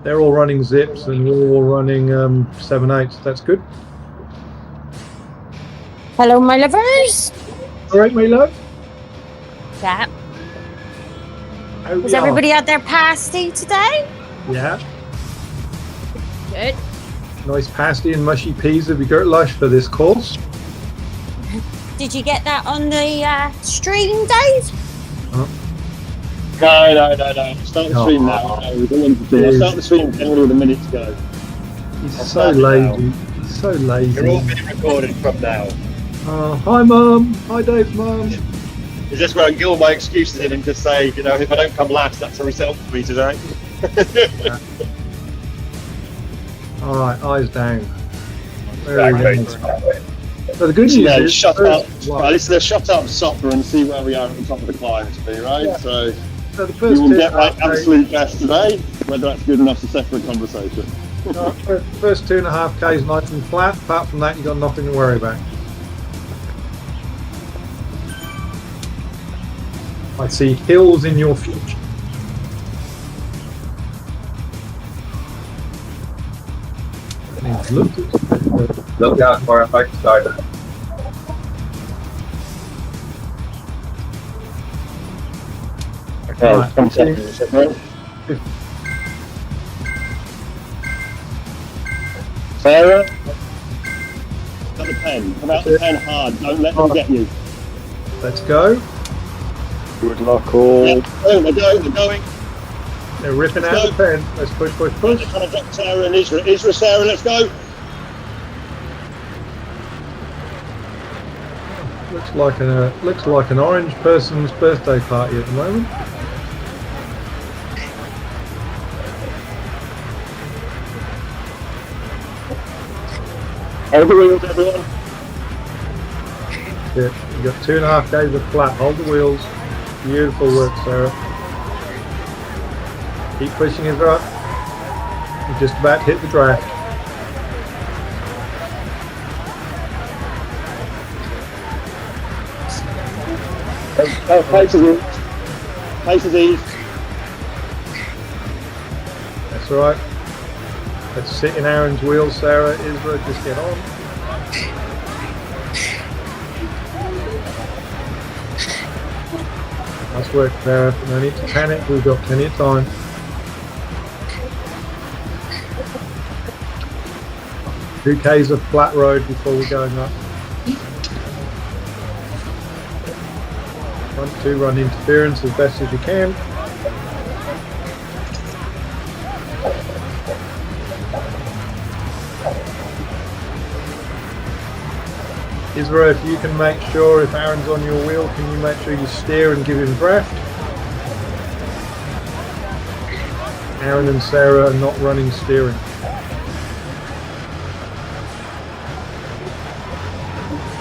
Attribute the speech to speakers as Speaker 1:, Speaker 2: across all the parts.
Speaker 1: They're all running zips and we're all running 7/8. That's good.
Speaker 2: Hello, my lovers.
Speaker 1: All right, my love.
Speaker 2: Yeah.
Speaker 1: How
Speaker 2: Was
Speaker 1: we are?
Speaker 2: everybody at their pasty today?
Speaker 1: Yeah.
Speaker 2: Good.
Speaker 1: Nice pasty and mushy peas have you got lush for this course.
Speaker 2: Did you get that on the stream, Dave?
Speaker 3: No. Start the stream now. I'll start the stream generally with a minute to go.
Speaker 1: He's so lazy. He's so lazy.
Speaker 3: You're all being recorded from now.
Speaker 1: Hi, Mum. Hi, Dave's mum.
Speaker 3: Is this where I can get all my excuses in and just say, you know, if I don't come last, that's a result for me today?
Speaker 1: Yeah. All right, eyes down. Very good. So the good news is,
Speaker 3: shut up. Right, this is a shut up soccer and see where we are at the top of the climb to be, right?
Speaker 1: Yeah.
Speaker 3: So
Speaker 1: the first
Speaker 3: you will get my absolute best today. Whether that's good enough is a separate conversation.
Speaker 1: First 2.5 Ks nice and flat. Apart from that, you've got nothing to worry about. I see hills in your future.
Speaker 4: Look out for a fight starter.
Speaker 3: Okay,
Speaker 1: Right,
Speaker 3: 20 seconds. Sarah, got the pen. Come out the pen hard. Don't let them get you.
Speaker 1: Let's go.
Speaker 4: Good luck, all.
Speaker 3: Yeah, they're going.
Speaker 1: They're ripping out the pen. Let's push.
Speaker 3: Trying to drop Sarah and Isra. Isra, Sarah, let's go.
Speaker 1: Looks like an orange person's birthday party at the moment.
Speaker 3: Hold the wheels, everyone.
Speaker 1: Yeah, you've got 2.5 Ks of flat. Hold the wheels. Beautiful work, Sarah. Keep pushing his right. You're just about to hit the draft.
Speaker 3: Pace is ease. Pace is ease.
Speaker 1: That's all right. Let's sit in Aaron's wheels, Sarah. Isra, just get on. Nice work, Sarah. No need to panic. We've got plenty of time. Two Ks of flat road before we're going up. Front two, run interference as best as you can. Isra, if you can make sure, if Aaron's on your wheel, can you make sure you steer and give him draft? Aaron and Sarah are not running steering.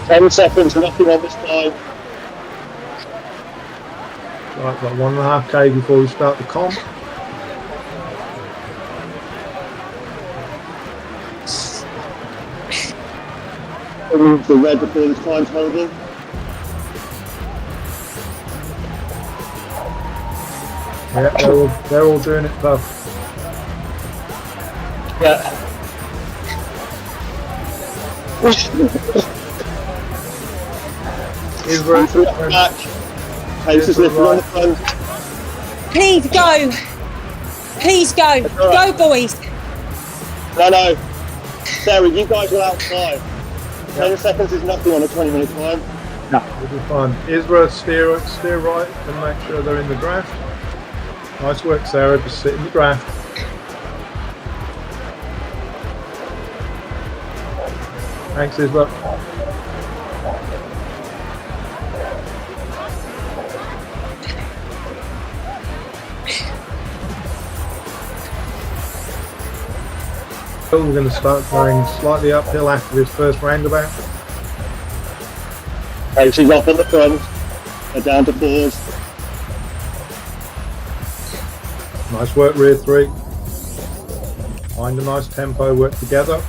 Speaker 3: Ten seconds, nothing on this time.
Speaker 1: Right, got 1.5 K before we start the comp.
Speaker 3: Remove the red before this time's horrible.
Speaker 1: Yeah, they're all doing it tough.
Speaker 3: Yeah.
Speaker 1: Isra,
Speaker 3: Back. Pace is lifted on the front.
Speaker 2: Please go. Please go.
Speaker 3: All right.
Speaker 2: Go, boys.
Speaker 3: No. Sarah, you guys will outside. 10 seconds is nothing on a 20-minute time.
Speaker 1: no, it'll be fine. Isra, steer right and make sure they're in the draft. Nice work, Sarah. Just sit in the draft. Thanks, Isra. We're going to start going slightly uphill after this first roundabout.
Speaker 3: Pace is off on the front. They're down to fours.
Speaker 1: Nice work, rear three. Find a nice tempo, work together.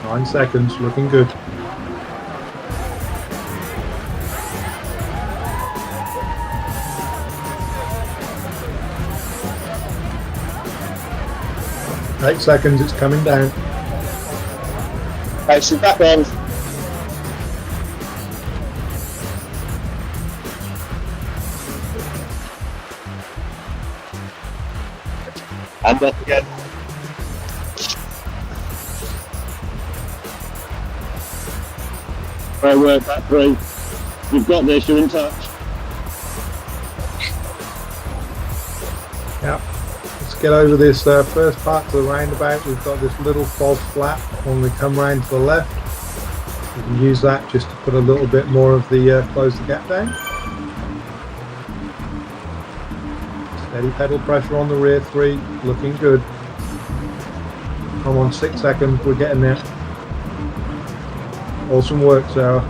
Speaker 1: Nine seconds, looking good. 8 seconds, it's coming down.
Speaker 3: Okay, she's back on. And up again. Great work, back 3. You've got this, you're in touch.
Speaker 1: Yep. Let's get over this first part to the roundabout. We've got this little false flap when we come round to the left. We can use that just to put a little bit more of the close the gap down. Steady pedal pressure on the rear 3, looking good. Come on, 6 seconds, we're getting there. Awesome work, Sarah.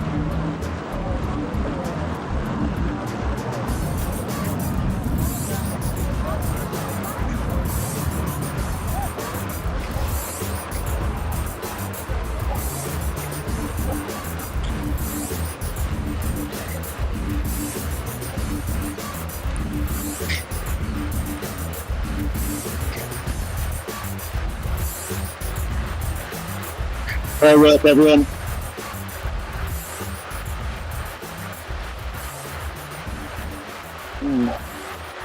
Speaker 3: Great work, everyone.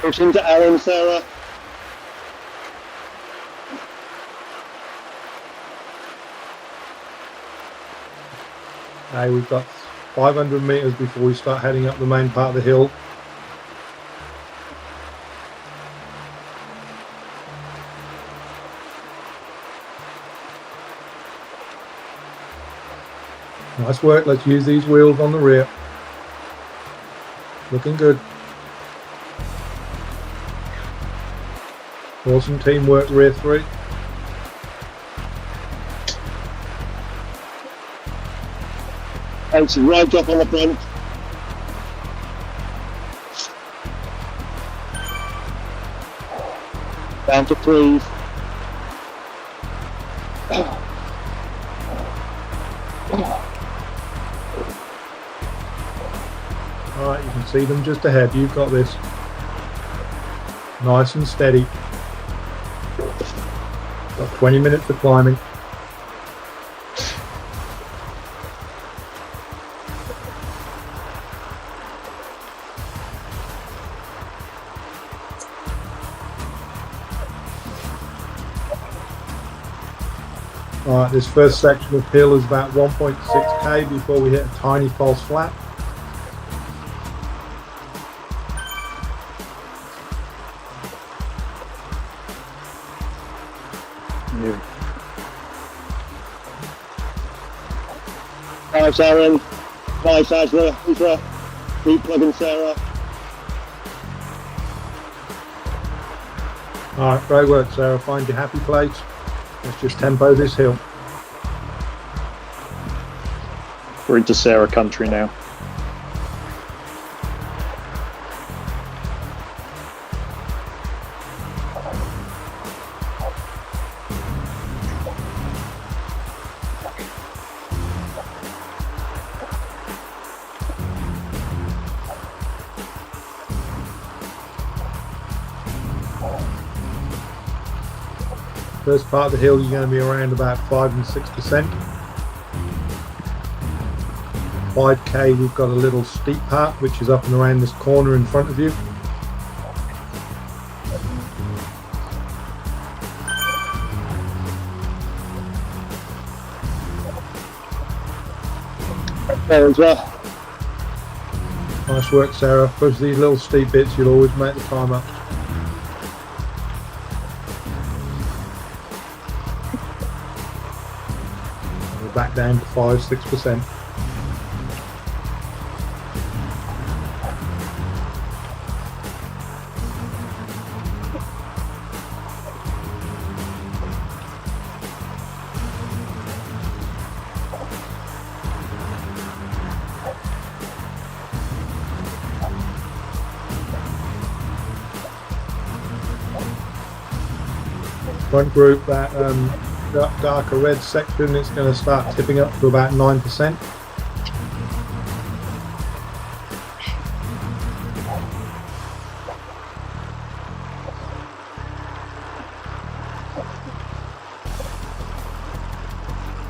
Speaker 3: Push into Aaron, Sarah.
Speaker 1: Now we've got 500 metres before we start heading up the main part of the hill. Nice work, let's use these wheels on the rear. Looking good. Awesome teamwork, rear 3.
Speaker 3: And some right drop on the front. Down to 3.
Speaker 1: Alright, you can see them just ahead. You've got this. Nice and steady. Got 20 minutes of climbing. Alright, this first section of hill is about 1.6k before we hit a tiny false flat.
Speaker 3: Nice, Aaron. Nice, Ezra. Keep plugging, Sarah.
Speaker 1: Alright, great work, Sarah. Find your happy place. Let's just tempo this hill.
Speaker 5: We're into Sarah country now.
Speaker 1: First part of the hill, you're going to be around about 5 and 6%. 5k, we've got a little steep part which is up and around this corner in front of you.
Speaker 3: There as well.
Speaker 1: Nice work, Sarah. Push these little steep bits, you'll always make the time up. We're back down to 5-6%. Front group, that darker red section, it's going to start tipping up to about 9%.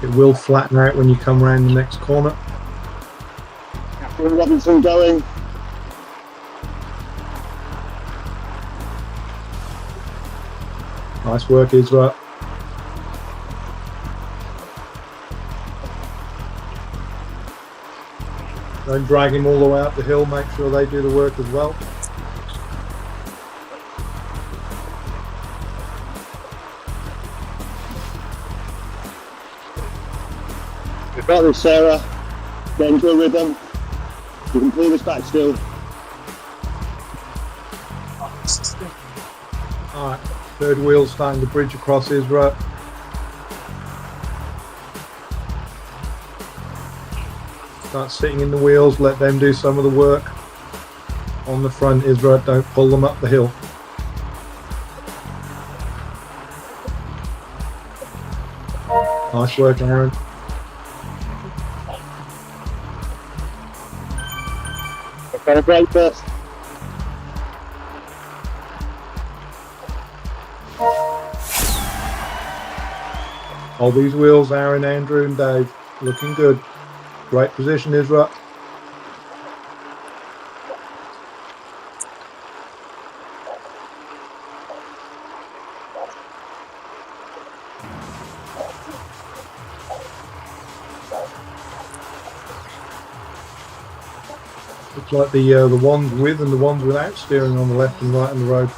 Speaker 1: It will flatten out when you come around the next corner.
Speaker 3: Catherine Robinson going.
Speaker 1: Nice work, Isra. Don't drag him all the way up the hill, make sure they do the work as well.
Speaker 3: We've got this, Sarah. Get into a rhythm. You can pull this back still.
Speaker 1: Alright, third wheel starting to bridge across Isra. Start sitting in the wheels, let them do some of the work. On the front, Isra, don't pull them up the hill. Nice work, Aaron.
Speaker 3: I've got a great first.
Speaker 1: Hold these wheels, Aaron, Andrew and Dave. Looking good. Great position, Isra. Looks like the ones with and the ones without steering on the left and right on the road.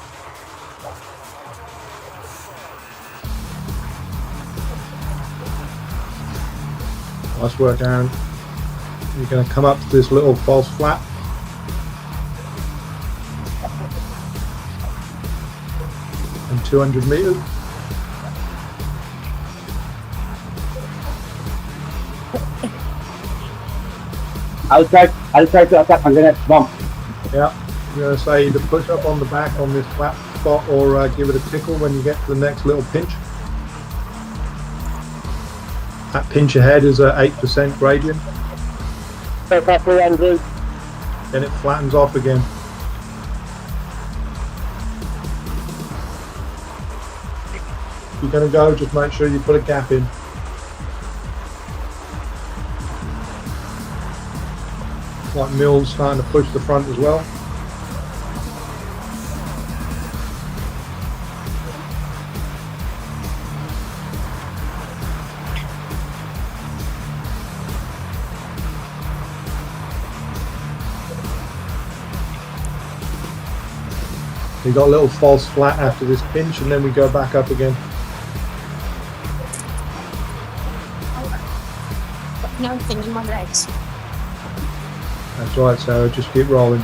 Speaker 1: Nice work, Aaron. You're going to come up to this little false flat. And 200 meters.
Speaker 6: I'll try to attack on the next bump.
Speaker 1: Yeah, I'm going to say either push up on the back on this flat spot or give it a tickle when you get to the next little pinch. That pinch ahead is a 8% gradient.
Speaker 3: Step up for Andrew.
Speaker 1: Then it flattens off again. If you're going to go, just make sure you put a gap in. Like Mill's starting to push the front as well. We got a little false flat after this pinch and then we go back up again.
Speaker 2: Nothing in my legs.
Speaker 1: That's right, Sarah, just keep rolling.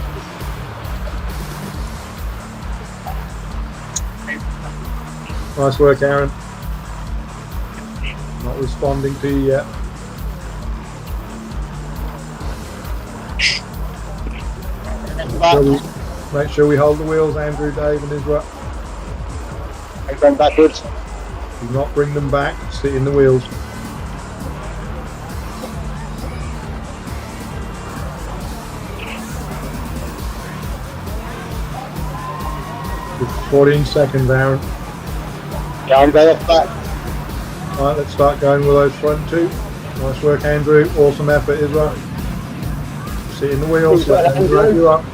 Speaker 1: Nice work, Aaron. Not responding to you yet. Make sure we hold the wheels, Andrew, Dave and Isra.
Speaker 3: I'm going backwards.
Speaker 1: Do not bring them back, sit in the wheels. Just 14 seconds, Aaron.
Speaker 3: Yeah, I'm going off back.
Speaker 1: Alright, let's start going with those front two. Nice work, Andrew. Awesome effort, Isra. Sit in the wheels, let them drag you up.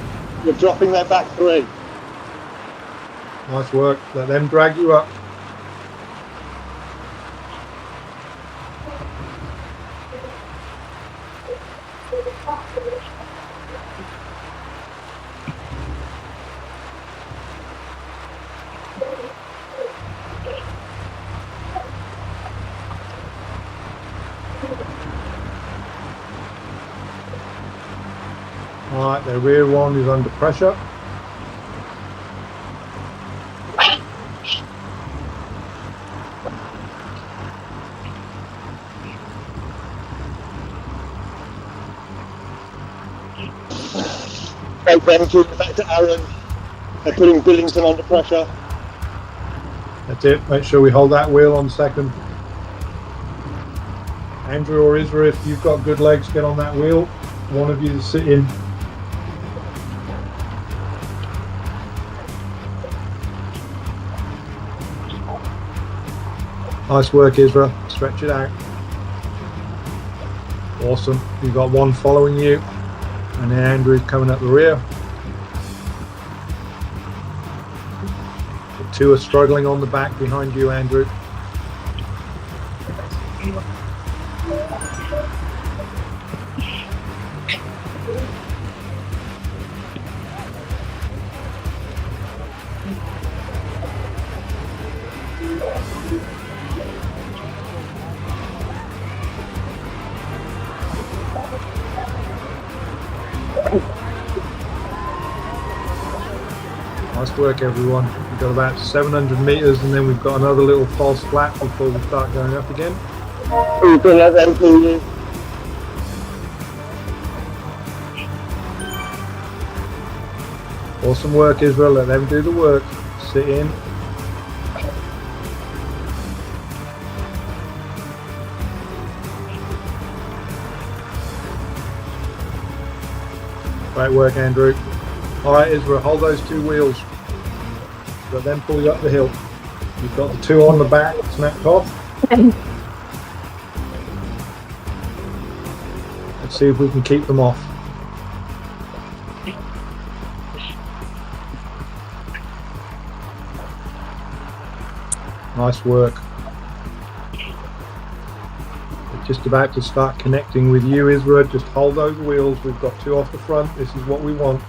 Speaker 3: You're dropping their back three.
Speaker 1: Nice work, let them drag you up. Alright, their rear one is under pressure.
Speaker 3: Great Ben, keep it back to Aaron. They're putting Billington under pressure.
Speaker 1: That's it, make sure we hold that wheel on second. Andrew or Isra, if you've got good legs, get on that wheel. One of you sit in. Nice work, Isra. Stretch it out. Awesome. You've got one following you, and then Andrew's coming up the rear. The two are struggling on the back behind you, Andrew. Nice work, everyone. We've got about 700 meters, and then we've got another little false flat before we start going up again. Awesome work, Israel. Let them do the work. Sit in. Great work, Andrew. All right, Israel, hold those two wheels. But then pull you up the hill. You've got the two on the back snapped off. Let's see if we can keep them off. Nice work. We're just about to start connecting with you, Israel. Just hold those wheels. We've got two off the front. This is what we want.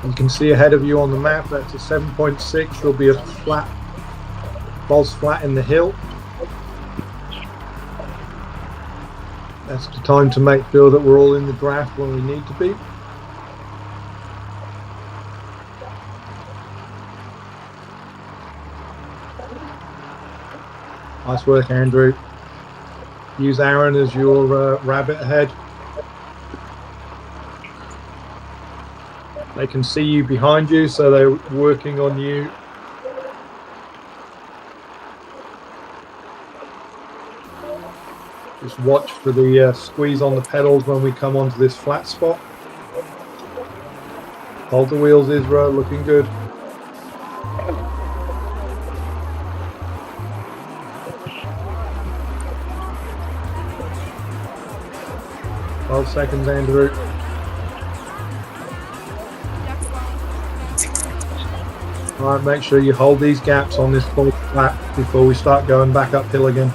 Speaker 1: You can see ahead of you on the map, that's a 7.6. There'll be a flat, false flat in the hill. That's the time to make sure that we're all in the draft when we need to be. Nice work, Andrew. Use Aaron as your rabbit ahead. They can see you behind you, so they're working on you. Just watch for the squeeze on the pedals when we come onto this flat spot. Hold the wheels, Israel, looking good. Twelve seconds, Andrew. All right, make sure you hold these gaps on this full flat before we start going back uphill again.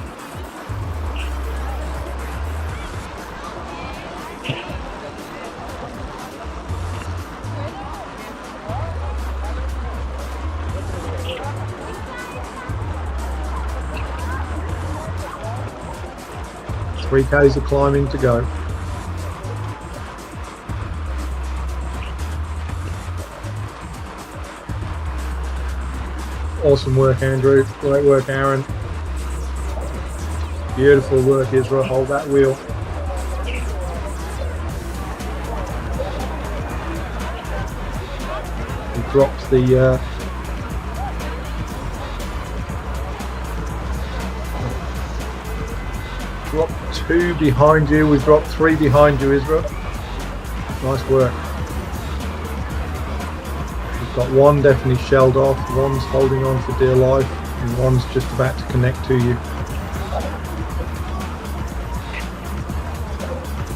Speaker 1: Three Ks of climbing to go. Awesome work, Andrew. Great work, Aaron. Beautiful work, Israel. Hold that wheel. We dropped the dropped two behind you. We've dropped three behind you, Israel. Nice work. Got one definitely shelled off, one's holding on for dear life, and one's just about to connect to you.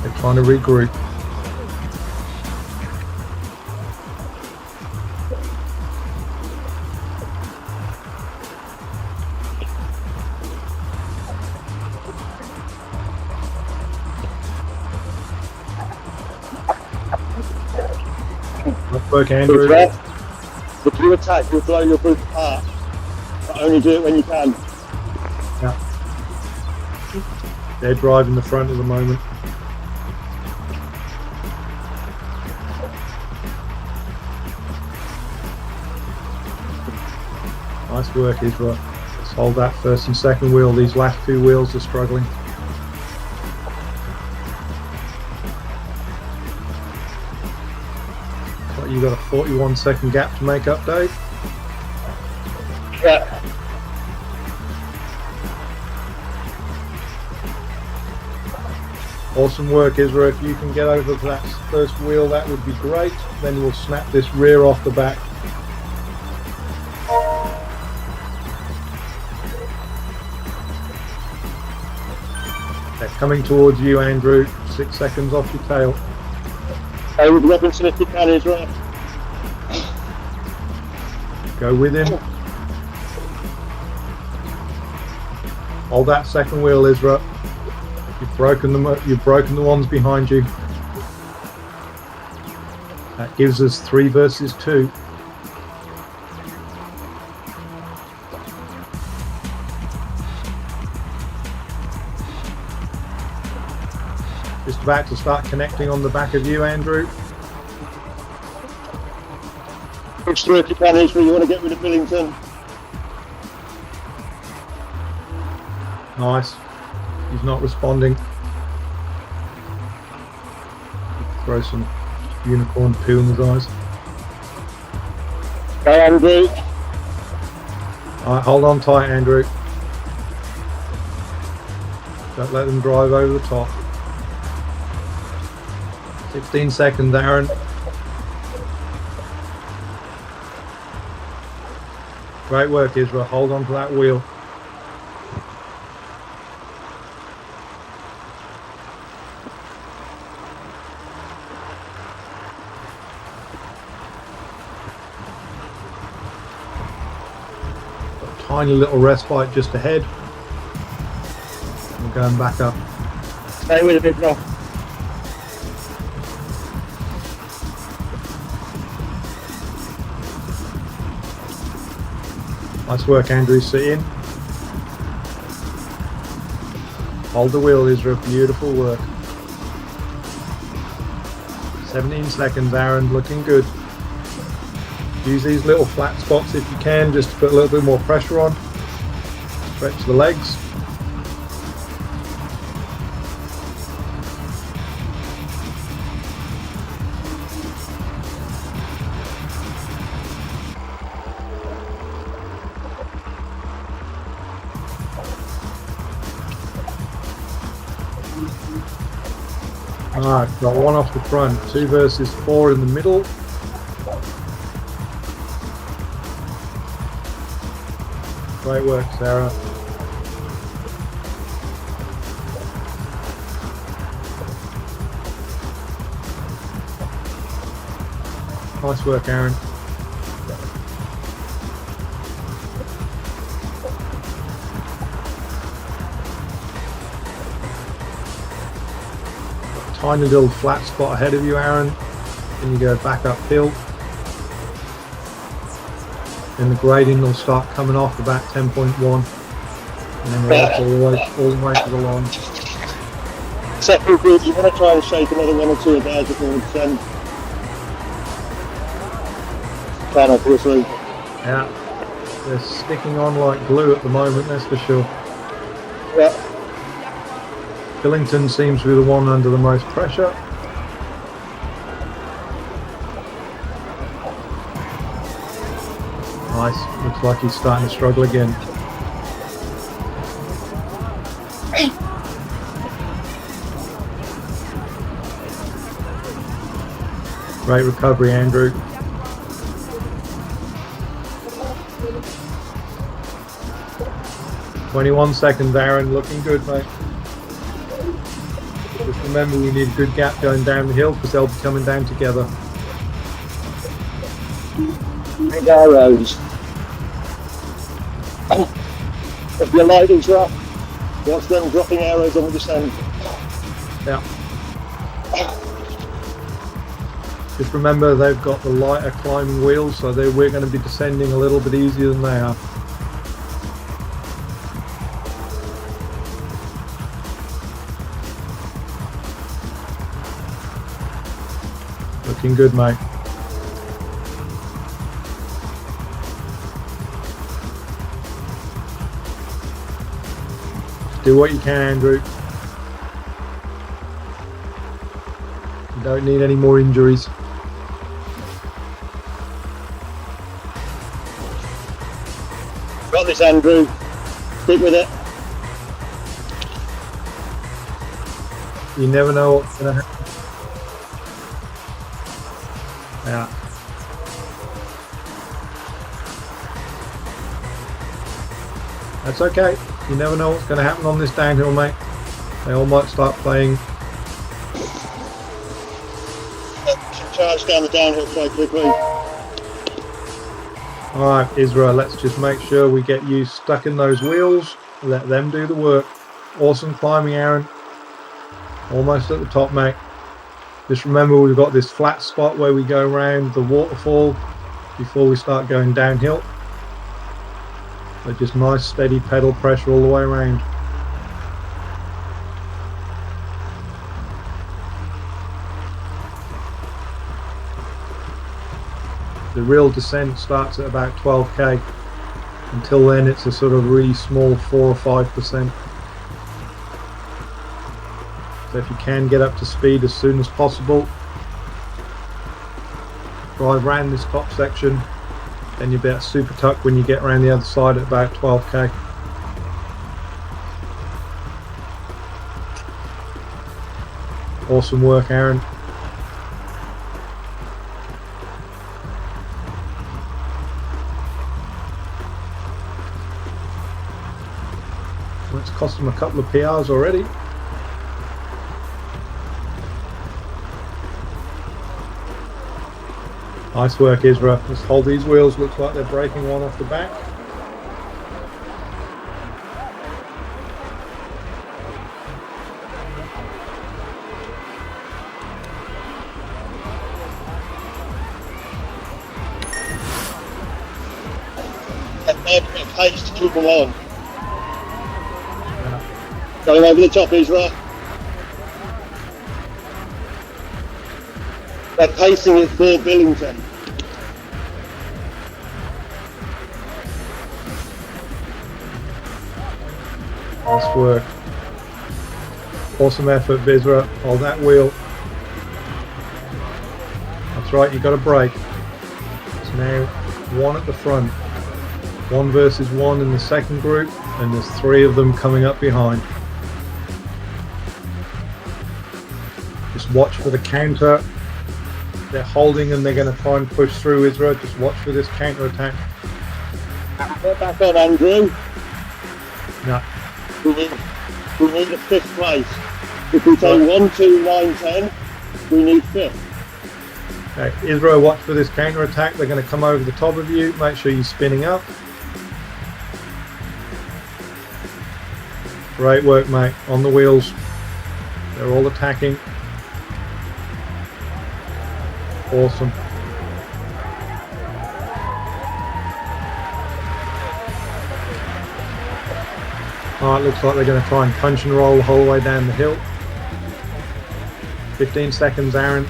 Speaker 1: They're trying to regroup. Nice work, Andrew.
Speaker 3: If you attack, you'll blow your group apart, but only do it when you can.
Speaker 1: Yeah. They're driving the front at the moment. Nice work, Israel. Let's hold that first and second wheel. These last two wheels are struggling. You got a 41-second gap to make up, Dave?
Speaker 3: Yeah.
Speaker 1: Awesome work, Israel. If you can get over to that first wheel, that would be great. Then we'll snap this rear off the back. They're coming towards you, Andrew. 6 seconds off your tail.
Speaker 3: Hey, with Robinson if you can as well.
Speaker 1: Go with him. Hold that second wheel, Isra. You've broken the ones behind you. That gives us 3 versus 2. Just about to start connecting on the back of you, Andrew.
Speaker 3: Push through if you can, Israel. You want to get rid of Billington.
Speaker 1: Nice. He's not responding. Throw some unicorn poo in his eyes.
Speaker 3: Hey, Andrew.
Speaker 1: Alright, hold on tight, Andrew. Don't let them drive over the top. 16 seconds, Aaron. Great work, Israel. Hold on to that wheel. Got a tiny little respite just ahead. We're going back up.
Speaker 3: Stay with it, Israel.
Speaker 1: Nice work, Andrew. Sit in. Hold the wheel, Israel. Beautiful work. 17 seconds, Aaron. Looking good. Use these little flat spots if you can, just to put a little bit more pressure on. Stretch the legs. Alright, got 1 off the front, 2 versus 4 in the middle. Great work, Sarah. Nice work, Aaron. Tiny little flat spot ahead of you, Aaron. Then you go back uphill. Then the grading will start coming off about 10.1. And then we're off all the way to the line.
Speaker 3: Second group, you want to try and shake another 1 or 2 of theirs if you want to send. Try not to through.
Speaker 1: Yeah. They're sticking on like glue at the moment, that's for sure.
Speaker 3: Yeah.
Speaker 1: Billington seems to be the one under the most pressure. Nice. Looks like he's starting to struggle again. Great recovery, Andrew. "21 seconds, Aaron. Looking good, mate. Just remember, we need a good gap going down the hill because they'll be coming down together."
Speaker 3: Big arrows. If your light is rough, watch them dropping arrows on the descent.
Speaker 1: Yeah. Just remember, they've got the lighter climbing wheels, so we're going to be descending a little bit easier than they are. Looking good, mate. Do what you can, Andrew. You don't need any more injuries.
Speaker 3: Got this, Andrew. Stick with it.
Speaker 1: You never know what's going to happen. Yeah. That's okay. You never know what's going to happen on this downhill, mate. They all might start playing.
Speaker 3: Should charge down the downhill quite quickly.
Speaker 1: Alright, Isra, let's just make sure we get you stuck in those wheels. Let them do the work. Awesome climbing, Aaron. Almost at the top, mate. Just remember we've got this flat spot where we go around the waterfall before we start going downhill. So just nice steady pedal pressure all the way around. The real descent starts at about 12k. Until then it's a sort of really small 4 or 5%. So if you can get up to speed as soon as possible, drive around this top section, then you'll be at super tuck when you get around the other side at about 12k. Awesome work, Aaron. Well, it's cost them a couple of PRs already. Nice work, Isra. Just hold these wheels. Looks like they're breaking one off the back.
Speaker 3: And then a bit of pace to keep them on. Going over the top, Isra. They're pacing it for Billington.
Speaker 1: Nice work. Awesome effort, Bizra. Hold that wheel. That's right, you've got to brake. It's now one at the front. 1 versus 1 in the second group, and there's 3 of them coming up behind. Just watch for the counter. They're holding and they're going to try and push through Isra. Just watch for this counter attack.
Speaker 3: Get back on, Andrew.
Speaker 1: No.
Speaker 3: We need a 5th place. If we take 1, 2, 9, 10, we need 5th.
Speaker 1: Okay, Isra, watch for this counter attack. They're going to come over the top of you. Make sure you're spinning up. Great work, mate. On the wheels. They're all attacking. Awesome. Alright, looks like they're going to try and punch and roll the whole way down the hill. 15 seconds, Aaron.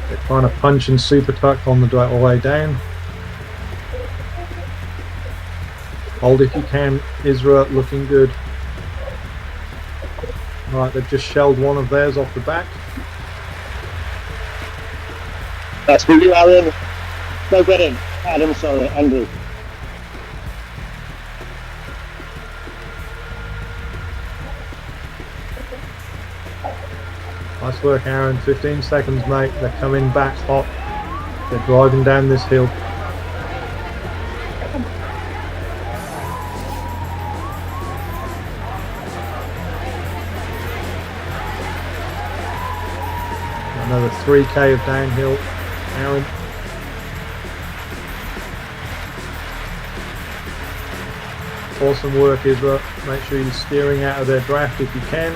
Speaker 1: They're trying to punch and super tuck on the way down. Hold if you can. Isra looking good. Right, they've just shelled one of theirs off the back.
Speaker 3: That's for you, Aaron. Go get him. Adam, sorry, Andrew.
Speaker 1: Nice work, Aaron. 15 seconds, mate. They're coming back hot. They're driving down this hill. Another 3k of downhill, Aaron. Awesome work, Isra. Make sure you're steering out of their draft if you can.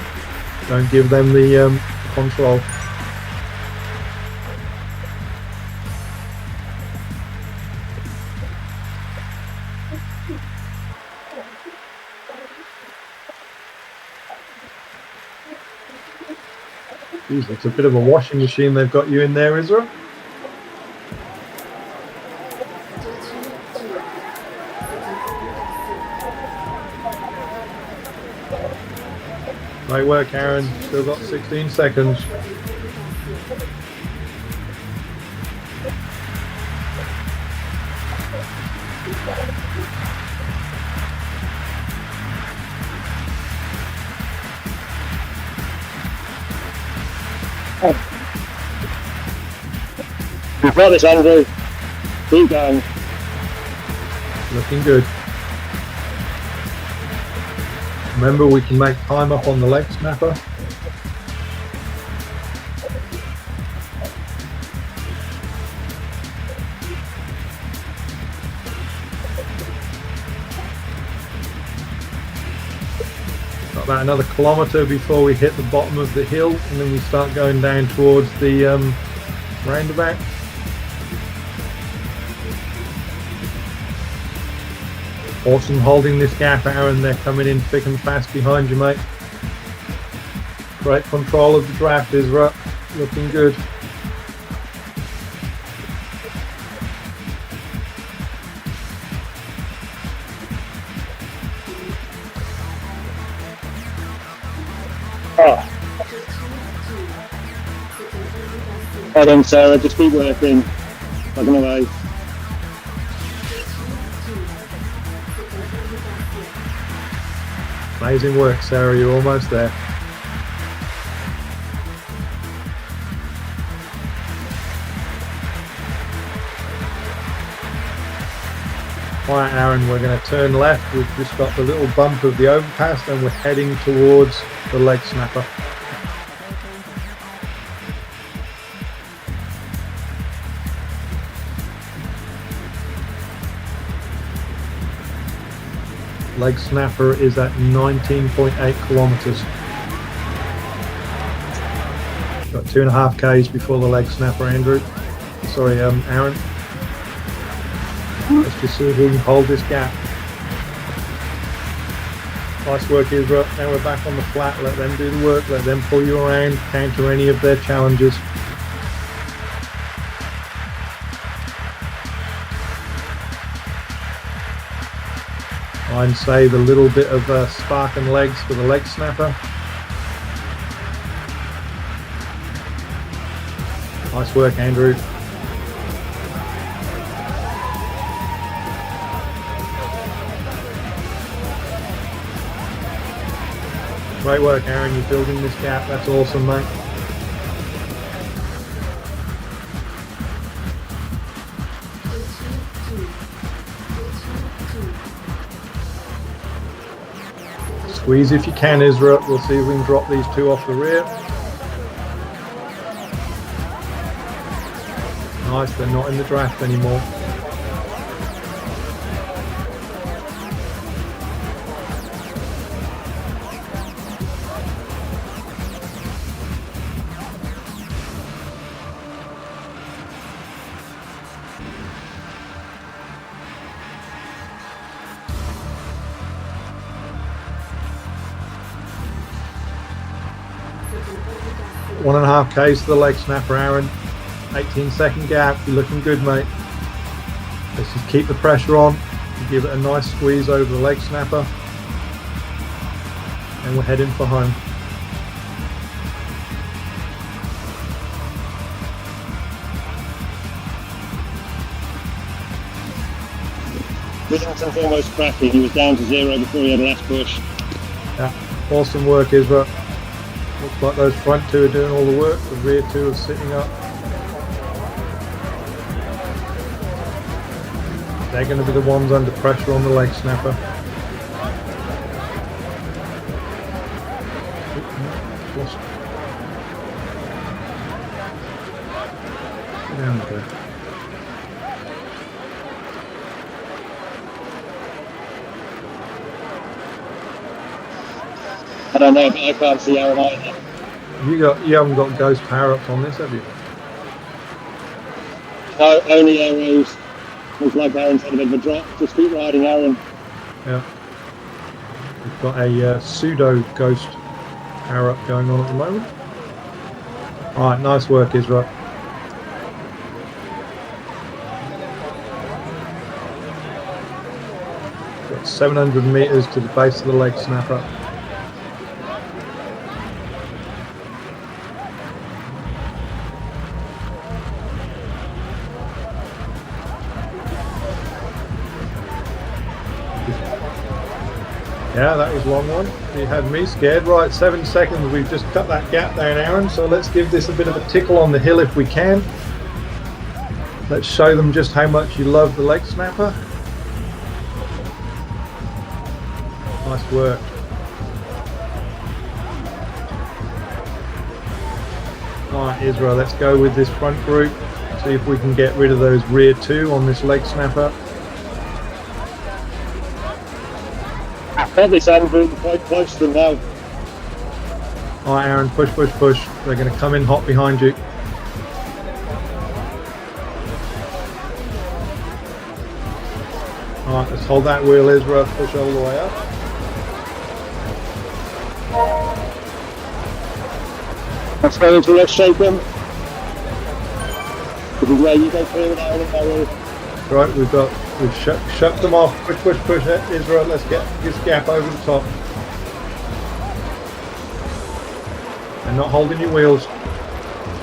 Speaker 1: Don't give them the control. Jeez, it's a bit of a washing machine they've got you in there, Isra. Great work, Aaron. Still got 16 seconds.
Speaker 3: We've got this, Andrew. Keep going.
Speaker 1: Looking good. Remember, we can make time up on the leg snapper. Got about another kilometre before we hit the bottom of the hill, and then we start going down towards the roundabout. Awesome holding this gap, Aaron. They're coming in thick and fast behind you, mate. Great control of the draft, Isra. Looking good.
Speaker 3: Well done, Sarah. Just keep working. Plugging away.
Speaker 1: Amazing work, Sarah. You're almost there. Right, Aaron, we're going to turn left. We've just got the little bump of the overpass and we're heading towards the leg snapper. Leg snapper is at 19.8 kilometres. Got 2.5 k's before the leg snapper, Andrew. Sorry, Aaron. Let's just see if we can hold this gap. Nice work, Isra. Now we're back on the flat. Let them do the work. Let them pull you around, counter any of their challenges. I'd save a little bit of spark and legs for the leg snapper. Nice work, Andrew. Great work, Aaron. You're building this gap. That's awesome, mate. Squeeze if you can, Isra. We'll see if we can drop these two off the rear. Nice, they're not in the draft anymore. One and a half k's to the leg snapper, Aaron. 18-second gap. You're looking good, mate. Let's just keep the pressure on. Give it a nice squeeze over the leg snapper. And we're heading for home.
Speaker 3: Whittington's almost cracking. He was down to 0 before he had a last push.
Speaker 1: Yeah, awesome work, Isra. Looks like those front two are doing all the work. The rear two are sitting up. They're going to be the ones under pressure on the leg snapper. Lost. Down we go.
Speaker 3: I don't know, but I can't see Aaron either.
Speaker 1: You haven't got ghost power ups on this, have you?
Speaker 3: No, only arrows. Looks like Aaron's had a bit of a drop. Just keep riding, Aaron.
Speaker 1: Yeah. We've got a pseudo ghost power up going on at the moment. Alright, nice work, Isra. Got 700 metres to the base of the leg snapper. Yeah, that was a long one. You had me scared. Right, 7 seconds. We've just cut that gap down, Aaron. So let's give this a bit of a tickle on the hill if we can. Let's show them just how much you love the leg snapper. Nice work. Alright, Israel, let's go with this front group. See if we can get rid of those rear two on this leg snapper.
Speaker 3: Got this, Andrew. Quite close to them now.
Speaker 1: Alright, Aaron, push, push, push. They're going to come in hot behind you. Alright, let's hold that wheel, Israel. Push all the way up.
Speaker 3: Let's go into let's shake them. This is where you go clear with that one.
Speaker 1: Right, we've shut them off. Push, push, push it, Israel. Let's get this gap over the top. And not holding your wheels.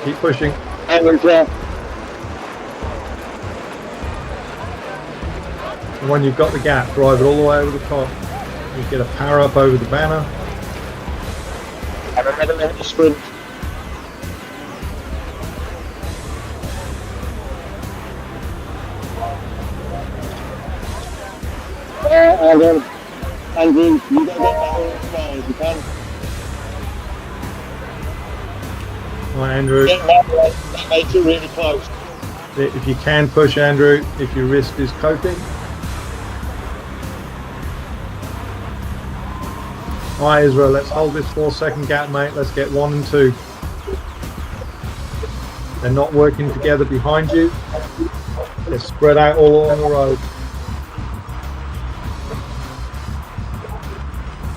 Speaker 1: Keep pushing.
Speaker 3: Andrew's there.
Speaker 1: And when you've got the gap, drive it all the way over the top. You get a power up over the banner.
Speaker 3: And another little sprint. Andrew, you got to get that one as well if you can.
Speaker 1: Right, Andrew.
Speaker 3: Get that makes it really close.
Speaker 1: If you can push, Andrew, if your wrist is coping. Alright, Israel, let's hold this 4-second gap, mate. Let's get 1 and 2. They're not working together behind you. They're spread out all along the road.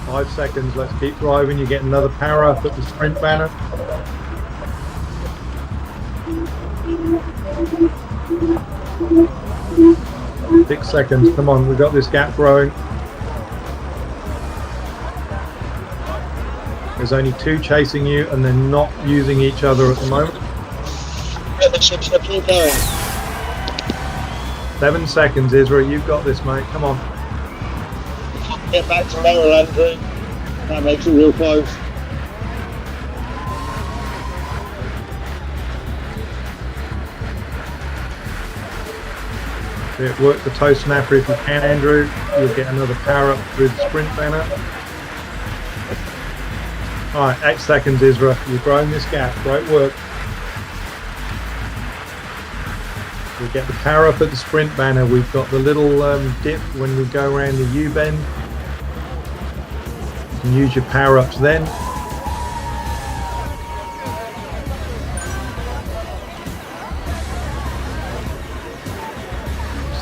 Speaker 1: 5 seconds, let's keep driving. You get another power up at the sprint banner. Six seconds, come on, we've got this gap growing. There's only 2 chasing you and they're not using each other at the moment.
Speaker 3: Get the chips up, keep going.
Speaker 1: 7 seconds, Israel, you've got this, mate, come on.
Speaker 3: Get back to Merrill, Andrew. That makes it real close.
Speaker 1: Work the toe snapper if you can, Andrew. You'll get another power up through the sprint banner. Alright, 8 seconds, Israel. You've grown this gap. Great work. We'll get the power up at the sprint banner. We've got the little dip when we go around the U-bend. You can use your power ups then.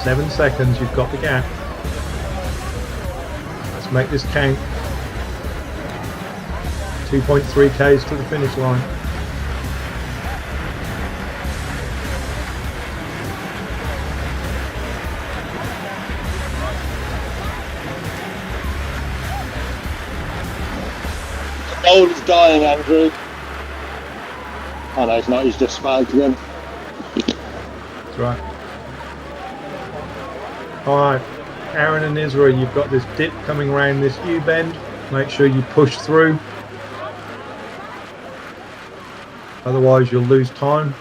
Speaker 1: Seven seconds, you've got the gap. Let's make this count. 2.3 Ks to the finish line.
Speaker 3: The gold is dying, Andrew. Oh no, it's not, he's just spiked again.
Speaker 1: That's right. Alright, Aaron and Israel, you've got this dip coming around this U-bend. Make sure you push through. Otherwise you'll lose time.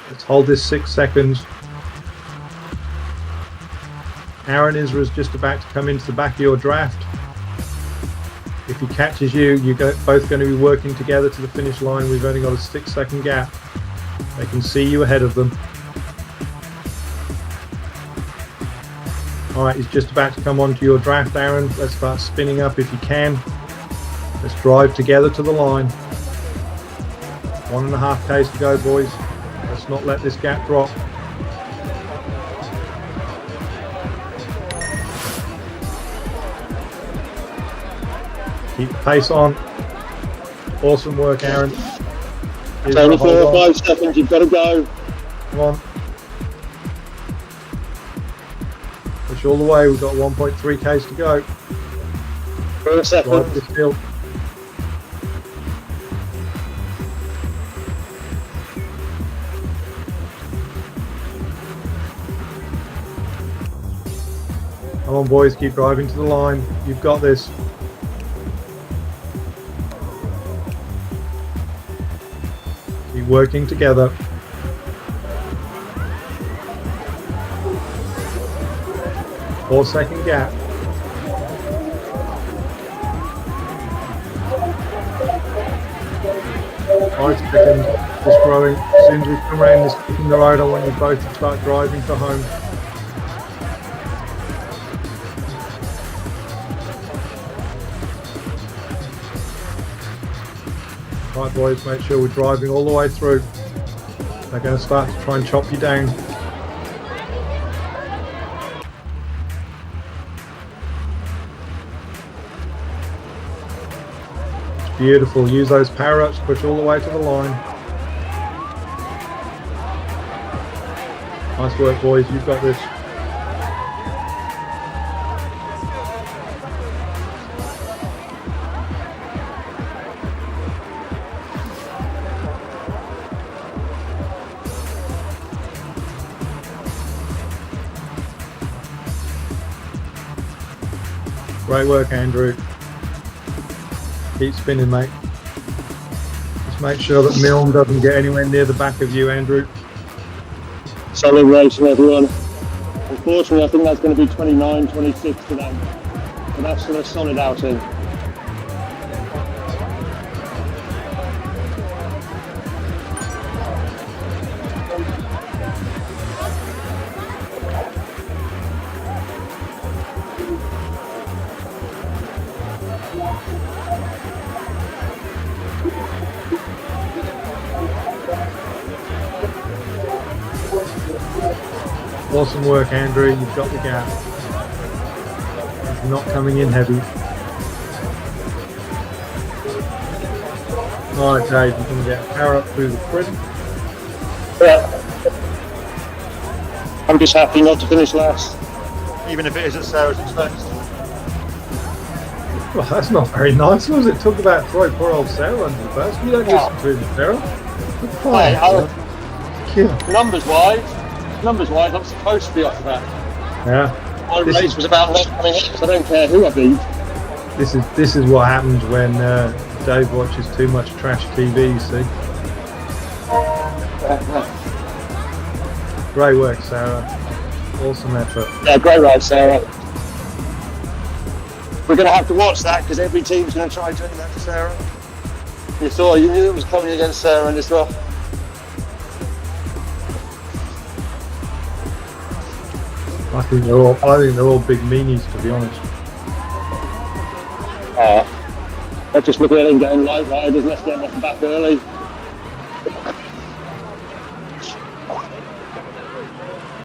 Speaker 1: Let's hold this 6 seconds. Aaron, Israel's just about to come into the back of your draft. If he catches you, you're both going to be working together to the finish line. We've only got a 6-second gap. They can see you ahead of them. Alright, he's just about to come onto your draft, Aaron. Let's start spinning up if you can. Let's drive together to the line. 1.5 Ks to go, boys. Let's not let this gap drop. Keep the pace on. Awesome work, Aaron.
Speaker 3: It's only 4 or 5 seconds, you've got to go.
Speaker 1: Come on. Push all the way, we've got 1.3 Ks to go.
Speaker 3: 4 seconds.
Speaker 1: Drive this hill. Come on, boys, keep driving to the line. You've got this. Keep working together. Four-second gap. 5 seconds, just growing. As soon as we come around this in the road, I want you both to start driving for home. Right boys, make sure we're driving all the way through. They're going to start to try and chop you down. It's beautiful. Use those power ups, push all the way to the line. Nice work boys, you've got this. Great work, Andrew. Keep spinning, mate. Just make sure that Milne doesn't get anywhere near the back of you, Andrew.
Speaker 3: Solid racing, everyone. Unfortunately, I think that's going to be 29, 26 today. But that's still a solid outing.
Speaker 1: Awesome work, Andrew. You've got the gap. It's not coming in heavy. Alright, Dave, you can get power up through the sprint.
Speaker 3: Yeah. I'm just happy not to finish last.
Speaker 7: Even if it is at Sarah's expense.
Speaker 1: Well, that's not very nice, was it? Talk about throwing poor old Sarah under the bus. You don't listen to him, Sarah. Fine.
Speaker 3: Numbers wise, I'm supposed to be off of that.
Speaker 1: Yeah.
Speaker 3: My race was about not coming in, so I don't care who I beat.
Speaker 1: This is what happens when Dave watches too much trash TV, you see. Great work, Sarah. Awesome effort.
Speaker 3: Yeah, great race, Sarah. We're going to have to watch that because every team's going to try doing that to Sarah. You knew it was coming against Sarah in this well.
Speaker 1: I think they're all big meanies, to be honest.
Speaker 3: Let's just look at them getting light riders. Let's get them off the back early.